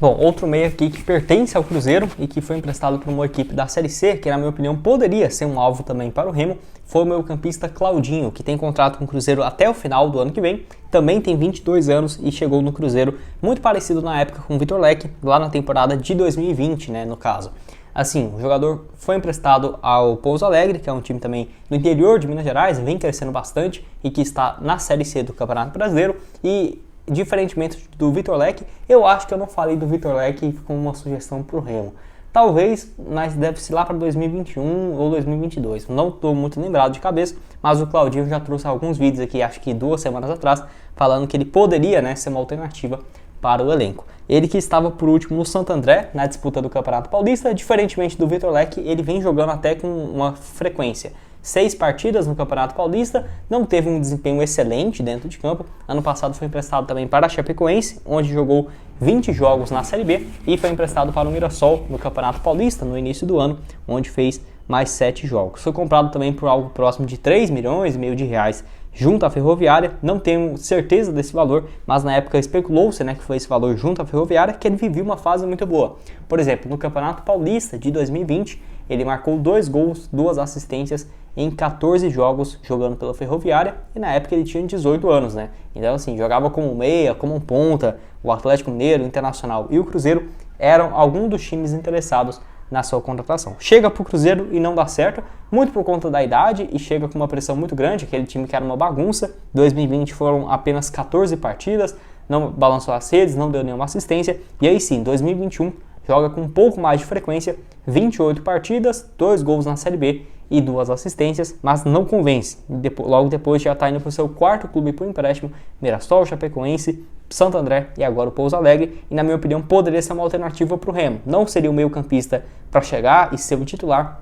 Bom, outro meia aqui que pertence ao Cruzeiro e que foi emprestado para uma equipe da Série C, que na minha opinião poderia ser um alvo também para o Remo, foi o meio-campista Claudinho, que tem contrato com o Cruzeiro até o final do ano que vem, também tem 22 anos e chegou no Cruzeiro muito parecido na época com o Vitor Leque, lá na temporada de 2020, né, no caso. Assim, o jogador foi emprestado ao Pouso Alegre, que é um time também do interior de Minas Gerais, vem crescendo bastante e que está na Série C do Campeonato Brasileiro e diferentemente do Vitor Leque, eu acho que eu não falei do Vitor Leque com uma sugestão para o Remo. Talvez, mas deve ser lá para 2021 ou 2022. Não estou muito lembrado de cabeça, mas o Claudinho já trouxe alguns vídeos aqui, acho que 2 semanas atrás, falando que ele poderia, né, ser uma alternativa para o elenco. Ele que estava por último no Santo André, na disputa do Campeonato Paulista, diferentemente do Vitor Leque, ele vem jogando até com uma frequência. 6 partidas no Campeonato Paulista, não teve um desempenho excelente dentro de campo. Ano passado foi emprestado também para a Chapecoense, onde jogou 20 jogos na Série B e foi emprestado para o Mirassol no Campeonato Paulista no início do ano, onde fez mais 7 jogos. Foi comprado também por algo próximo de 3 milhões e meio de reais junto à Ferroviária, não tenho certeza desse valor, mas na época especulou-se, né, que foi esse valor junto à Ferroviária, que ele vivia uma fase muito boa. Por exemplo, no Campeonato Paulista de 2020, ele marcou 2 gols, 2 assistências em 14 jogos jogando pela Ferroviária, e na época ele tinha 18 anos, né? Então assim, jogava como meia, como ponta, o Atlético Mineiro, o Internacional e o Cruzeiro eram alguns dos times interessados na sua contratação. Chega para o Cruzeiro e não dá certo, muito por conta da idade e chega com uma pressão muito grande, aquele time que era uma bagunça. 2020 foram apenas 14 partidas, não balançou as redes, não deu nenhuma assistência, e aí sim, 2021 joga com um pouco mais de frequência, 28 partidas, 2 gols na Série B e 2 assistências, mas não convence. Logo depois já está indo para o seu 4º clube por empréstimo, Mirassol, Chapecoense, Santo André e agora o Pouso Alegre, e na minha opinião poderia ser uma alternativa para o Remo. Não seria o meio campista para chegar e ser o titular,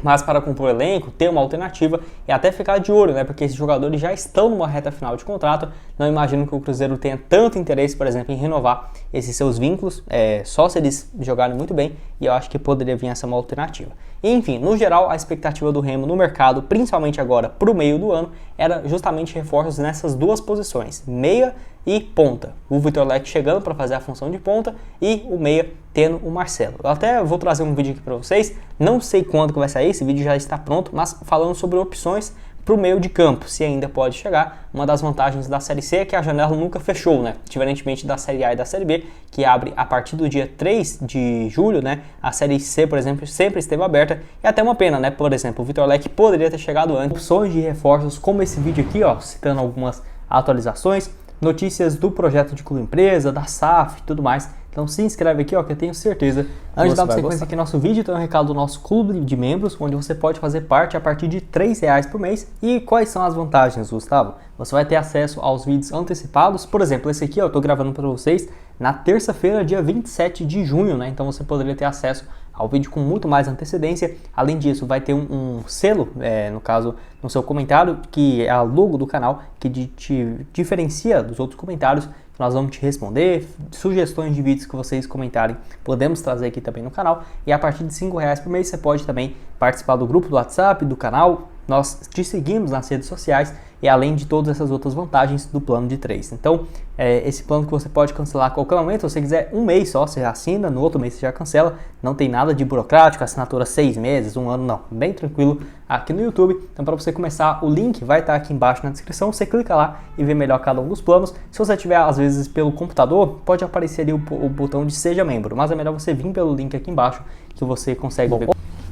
mas para compor o elenco, ter uma alternativa e até ficar de olho, né? Porque esses jogadores já estão numa reta final de contrato. Não imagino que o Cruzeiro tenha tanto interesse, por exemplo, em renovar esses seus vínculos, só se eles jogarem muito bem, e eu acho que poderia vir a ser uma alternativa. Enfim, no geral, a expectativa do Remo no mercado, principalmente agora para o meio do ano, era justamente reforços nessas 2 posições, meia e ponta. O Vitor Leque chegando para fazer a função de ponta e o meia tendo o Marcelo. Eu até vou trazer um vídeo aqui para vocês, não sei quando que vai sair, esse vídeo já está pronto, mas falando sobre opções para o meio de campo, se ainda pode chegar. Uma das vantagens da Série C é que a janela nunca fechou, né? Diferentemente da Série A e da Série B, que abre a partir do dia 3 de julho, né? A Série C, por exemplo, sempre esteve aberta. E até uma pena, né? Por exemplo, o Vitor Leque poderia ter chegado antes. Opções de reforços, como esse vídeo aqui, ó, citando algumas atualizações, notícias do projeto de clube empresa, da SAF e tudo mais. Então se inscreve aqui, ó, que eu tenho certeza. Antes de dar sequência aqui no nosso vídeo, tem um recado do nosso clube de membros, onde você pode fazer parte a partir de R$3 por mês. E quais são as vantagens, Gustavo? Você vai ter acesso aos vídeos antecipados. Por exemplo, esse aqui, ó, eu tô gravando para vocês na terça-feira, dia 27 de junho, né? Então você poderia ter acesso ao vídeo com muito mais antecedência. Além disso, vai ter um selo, no caso, no seu comentário, que é a logo do canal, que te diferencia dos outros comentários. Nós vamos te responder, sugestões de vídeos que vocês comentarem, podemos trazer aqui também no canal. E a partir de R$5 por mês, você pode também participar do grupo do WhatsApp, do canal. Nós te seguimos nas redes sociais e além de todas essas outras vantagens do plano de 3. Então, esse plano que você pode cancelar a qualquer momento, se você quiser um mês só, você já assina, no outro mês você já cancela, não tem nada de burocrático, assinatura 6 meses, 1 ano, não, bem tranquilo aqui no YouTube. Então, para você começar, o link vai estar aqui embaixo na descrição, você clica lá e vê melhor cada um dos planos. Se você tiver, às vezes, pelo computador, pode aparecer ali o botão de Seja Membro, mas é melhor você vir pelo link aqui embaixo, que você consegue ver.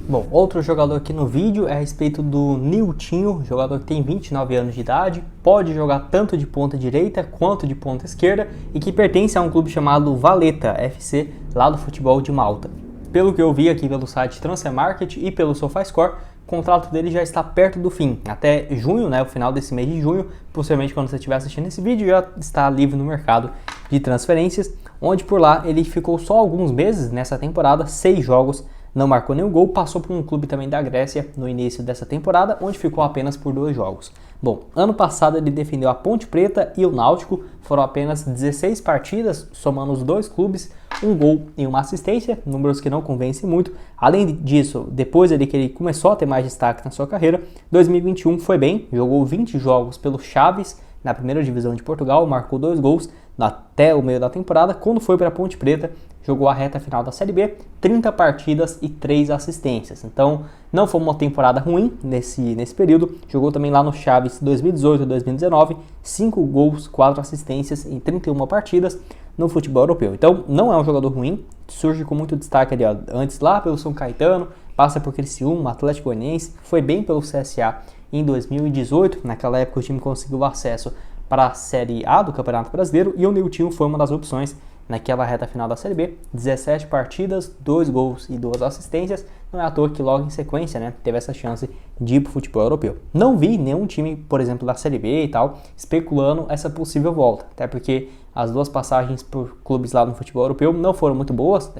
Bom, outro jogador aqui no vídeo é a respeito do Niltinho, jogador que tem 29 anos de idade, pode jogar tanto de ponta direita quanto de ponta esquerda e que pertence a um clube chamado Valletta FC, lá do futebol de Malta. Pelo que eu vi aqui pelo site Transfermarkt e pelo SofaScore, o contrato dele já está perto do fim, até junho, né, o final desse mês de junho, possivelmente quando você estiver assistindo esse vídeo já está livre no mercado de transferências, onde por lá ele ficou só alguns meses nessa temporada, 6 jogos, não marcou nenhum gol, passou por um clube também da Grécia no início dessa temporada, onde ficou apenas por 2 jogos. Bom, ano passado ele defendeu a Ponte Preta e o Náutico, foram apenas 16 partidas, somando os 2 clubes, 1 gol e 1 assistência, números que não convencem muito. Além disso, depois que ele começou a ter mais destaque na sua carreira, 2021 foi bem, jogou 20 jogos pelo Chaves, na primeira divisão de Portugal, marcou 2 gols, até o meio da temporada. Quando foi para a Ponte Preta, jogou a reta final da Série B, 30 partidas e 3 assistências. Então, não foi uma temporada ruim nesse período. Jogou também lá no Chaves 2018 e 2019, 5 gols, 4 assistências em 31 partidas no futebol europeu. Então, não é um jogador ruim, surge com muito destaque ali, ó, antes lá pelo São Caetano, passa por Criciúma, Atlético Goianiense, foi bem pelo CSA em 2018. Naquela época o time conseguiu acesso para a Série A do Campeonato Brasileiro e o Niltinho foi uma das opções naquela reta final da Série B. 17 partidas, 2 gols e 2 assistências. Não é à toa que logo em sequência, né, teve essa chance de ir para o futebol europeu. Não vi nenhum time, por exemplo, da Série B e tal, especulando essa possível volta. Até porque as duas passagens por clubes lá no futebol europeu não foram muito boas,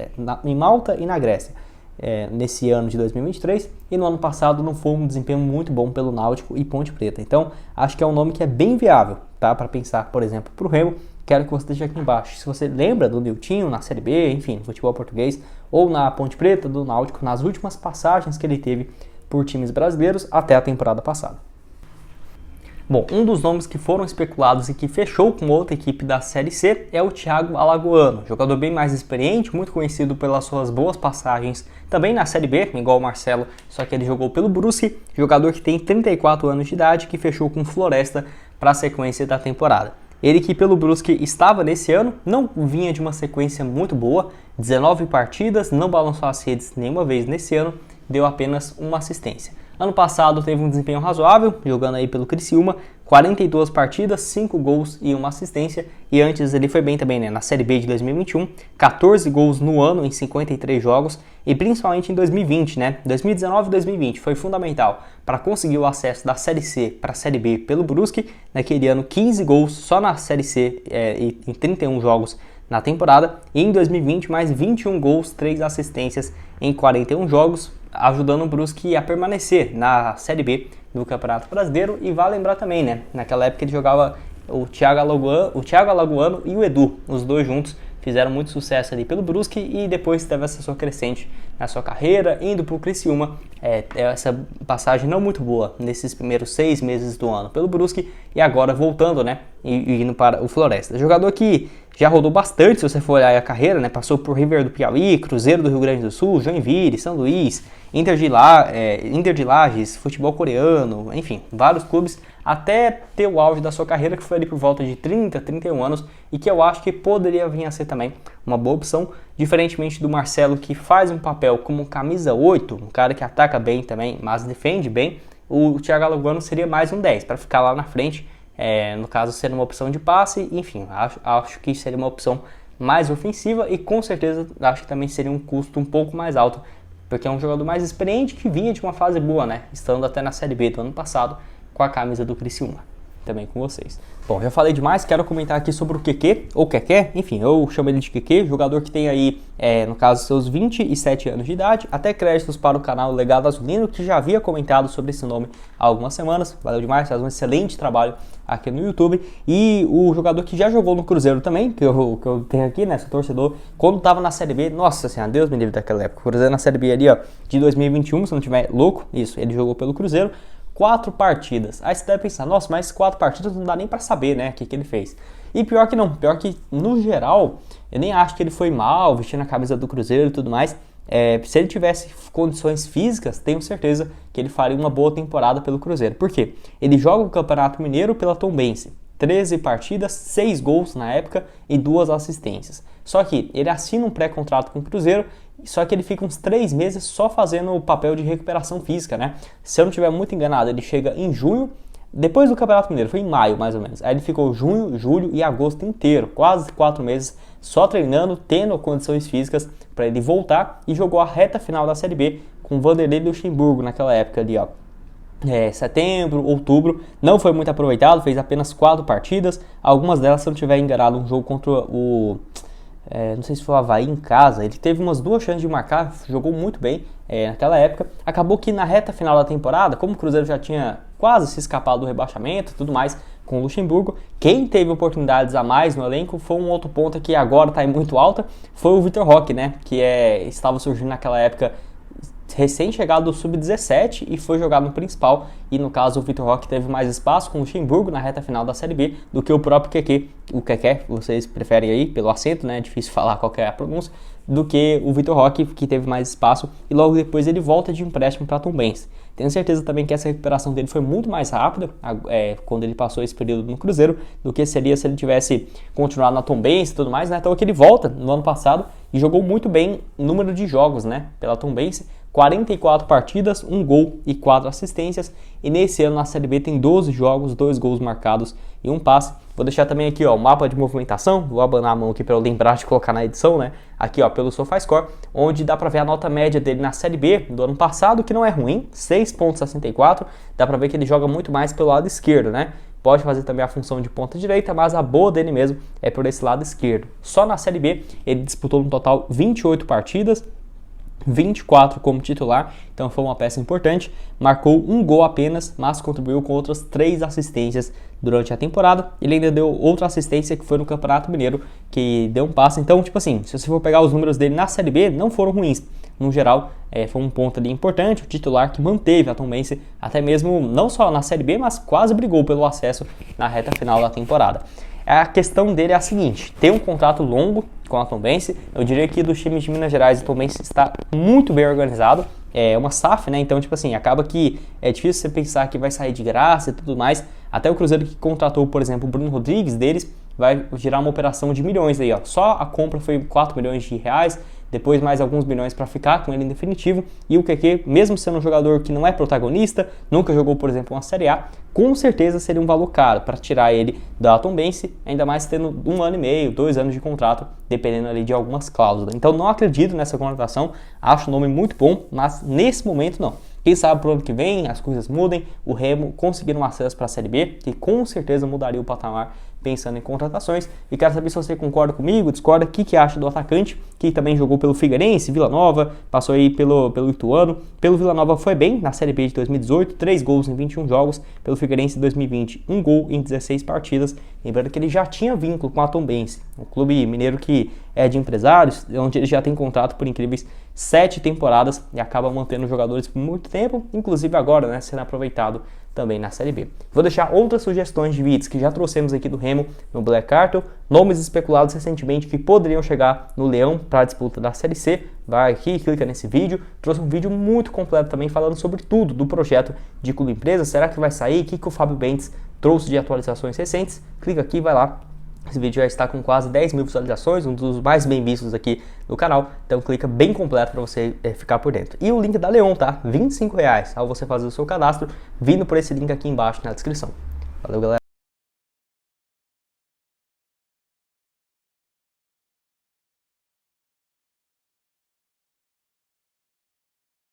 em Malta e na Grécia. Nesse ano de 2023, e no ano passado não foi um desempenho muito bom pelo Náutico e Ponte Preta. Então, acho que é um nome que é bem viável, tá? Para pensar, por exemplo, para o Remo. Quero que você deixe aqui embaixo. Se você lembra do Niltinho na Série B, enfim, no futebol português, ou na Ponte Preta, do Náutico, nas últimas passagens que ele teve por times brasileiros até a temporada passada. Bom, um dos nomes que foram especulados e que fechou com outra equipe da Série C é o Thiago Alagoano, jogador bem mais experiente, muito conhecido pelas suas boas passagens também na Série B, igual o Marcelo, só que ele jogou pelo Brusque, jogador que tem 34 anos de idade, que fechou com Floresta para a sequência da temporada. Ele que pelo Brusque estava nesse ano, não vinha de uma sequência muito boa, 19 partidas, não balançou as redes nenhuma vez nesse ano, deu apenas uma assistência. Ano passado teve um desempenho razoável, jogando aí pelo Criciúma, 42 partidas, 5 gols e 1 assistência. E antes ele foi bem também, né, na Série B de 2021, 14 gols no ano em 53 jogos. E principalmente em 2020, né, 2019 e 2020, foi fundamental para conseguir o acesso da Série C para a Série B pelo Brusque. Naquele ano, 15 gols só na Série C em 31 jogos na temporada. E em 2020, mais 21 gols, 3 assistências em 41 jogos, ajudando o Brusque a permanecer na Série B do Campeonato Brasileiro. E vale lembrar também, né, naquela época ele jogava o Thiago Alagoano e o Edu, os dois juntos, fizeram muito sucesso ali pelo Brusque e depois teve essa sua crescente na sua carreira, indo para o Criciúma. Essa passagem não muito boa nesses primeiros 6 meses do ano pelo Brusque e agora voltando, né, e indo para o Floresta. Jogador que já rodou bastante, se você for olhar a carreira, né, passou por River do Piauí, Cruzeiro do Rio Grande do Sul, Joinville, São Luís, Inter de Lages, futebol coreano, enfim, vários clubes, até ter o auge da sua carreira, que foi ali por volta de 30, 31 anos, e que eu acho que poderia vir a ser também uma boa opção, diferentemente do Marcelo, que faz um papel como camisa 8, um cara que ataca bem também, mas defende bem. O Thiago Alagoano seria mais um 10, para ficar lá na frente, no caso sendo uma opção de passe, enfim, acho que seria uma opção mais ofensiva e com certeza acho que também seria um custo um pouco mais alto, porque é um jogador mais experiente que vinha de uma fase boa, né, estando até na Série B do ano passado com a camisa do Criciúma. Também com vocês. Bom, já falei demais, quero comentar aqui sobre o Keke, ou Keké, enfim, eu chamo ele de Keke, jogador que tem aí, no caso, seus 27 anos de idade, até créditos para o canal Legado Azulino, que já havia comentado sobre esse nome há algumas semanas, valeu demais, faz um excelente trabalho aqui no YouTube, e o jogador que já jogou no Cruzeiro também, que eu tenho aqui, né, sou torcedor, quando estava na Série B, nossa senhora, Deus me livre daquela época, o Cruzeiro na Série B ali, ó, de 2021, se não tiver louco, isso, ele jogou pelo Cruzeiro, 4 partidas. Aí você deve pensar, nossa, mas 4 partidas não dá nem pra saber, né, o que ele fez. E pior que não, pior que no geral, eu nem acho que ele foi mal, vestindo a camisa do Cruzeiro e tudo mais. Se ele tivesse condições físicas, tenho certeza que ele faria uma boa temporada pelo Cruzeiro. Por quê? Ele joga o Campeonato Mineiro pela Tombense. 13 partidas, 6 gols na época e 2 assistências. Só que ele assina um pré-contrato com o Cruzeiro, só que ele fica uns 3 meses só fazendo o papel de recuperação física, né? Se eu não estiver muito enganado, ele chega em junho, depois do Campeonato Mineiro, foi em maio mais ou menos. Aí ele ficou junho, julho e agosto inteiro, quase 4 meses, só treinando, tendo condições físicas para ele voltar, e jogou a reta final da Série B com o Vanderlei Luxemburgo naquela época ali, ó. Setembro, outubro, não foi muito aproveitado, fez apenas 4 partidas, algumas delas, se eu não estiver enganado, um jogo contra o... não sei se foi o Avaí em casa, ele teve umas 2 chances de marcar, jogou muito bem naquela época. Acabou que na reta final da temporada, como o Cruzeiro já tinha quase se escapado do rebaixamento e tudo mais com o Luxemburgo, quem teve oportunidades a mais no elenco foi um outro ponta que agora está muito alta, foi o Vitor Roque, né, que estava surgindo naquela época, recém-chegado do Sub-17 e foi jogado no principal, e no caso o Vitor Roque teve mais espaço com o Luxemburgo na reta final da Série B do que o próprio Keke, o Keke, vocês preferem aí pelo acento, né, é difícil falar qual que é a pronúncia, do que o Vitor Roque, que teve mais espaço, e logo depois ele volta de empréstimo para Tombense. Tenho certeza também que essa recuperação dele foi muito mais rápida quando ele passou esse período no Cruzeiro do que seria se ele tivesse continuado na Tombense e tudo mais, né? Então que ele volta no ano passado e jogou muito bem o número de jogos, né, pela Tombense, 44 partidas, 1 gol e 4 assistências, e nesse ano na Série B tem 12 jogos, 2 gols marcados e 1 passe. Vou deixar também aqui, ó, o mapa de movimentação, vou abanar a mão aqui para eu lembrar de colocar na edição, né, aqui, ó, pelo SofaScore, onde dá para ver a nota média dele na Série B do ano passado, que não é ruim, 6,64, dá para ver que ele joga muito mais pelo lado esquerdo, né, pode fazer também a função de ponta direita, mas a boa dele mesmo é por esse lado esquerdo. Só na Série B ele disputou no total 28 partidas, 24 como titular, então foi uma peça importante, marcou 1 gol apenas, mas contribuiu com outras 3 assistências durante a temporada. Ele ainda deu outra assistência que foi no Campeonato Mineiro, que deu um passe. Então, tipo assim, se você for pegar os números dele na Série B, não foram ruins. No geral, foi um ponto ali importante, o titular que manteve a Tombense, até mesmo não só na Série B, mas quase brigou pelo acesso na reta final da temporada. A questão dele é a seguinte: tem um contrato longo com a Tombense. Eu diria que dos times de Minas Gerais, a Tombense está muito bem organizado. É uma SAF, né? Então, tipo assim, acaba que é difícil você pensar que vai sair de graça e tudo mais. Até o Cruzeiro que contratou, por exemplo, o Bruno Rodrigues deles, vai girar uma operação de milhões aí, ó. Só a compra foi 4 milhões de reais, depois mais alguns milhões para ficar com ele em definitivo. E o Keke, mesmo sendo um jogador que não é protagonista, nunca jogou, por exemplo, uma Série A, com certeza seria um valor caro para tirar ele da Tombense, ainda mais tendo 1 ano e meio, 2 anos de contrato, dependendo ali de algumas cláusulas. Então não acredito nessa contratação, acho o nome muito bom, mas nesse momento não. Quem sabe pro ano que vem as coisas mudem, o Remo conseguir um acesso para a Série B, que com certeza mudaria o patamar pensando em contratações. E quero saber se você concorda comigo, discorda, o que acha do atacante, que também jogou pelo Figueirense, Vila Nova, passou aí pelo Ituano. Pelo Vila Nova foi bem na Série B de 2018, 3 gols em 21 jogos. Pelo Figueirense em 2020, 1 gol em 16 partidas. Lembrando que ele já tinha vínculo com a Tombense, um clube mineiro que é de empresários, onde ele já tem contrato por incríveis 7 temporadas e acaba mantendo jogadores por muito tempo, inclusive agora, né, sendo aproveitado também na Série B. Vou deixar outras sugestões de vídeos que já trouxemos aqui do Remo no Black Cartel, nomes especulados recentemente que poderiam chegar no Leão para a disputa da Série C. Vai aqui, clica nesse vídeo. Trouxe um vídeo muito completo também falando sobre tudo do projeto de Clube Empresa. Será que vai sair? O que o Fábio Bentes trouxe de atualizações recentes? Clica aqui, vai lá. Esse vídeo já está com quase 10 mil visualizações, um dos mais bem vistos aqui no canal. Então clica bem completo para você ficar por dentro. E o link da Leon, tá? R$25 ao você fazer o seu cadastro, vindo por esse link aqui embaixo na descrição. Valeu, galera!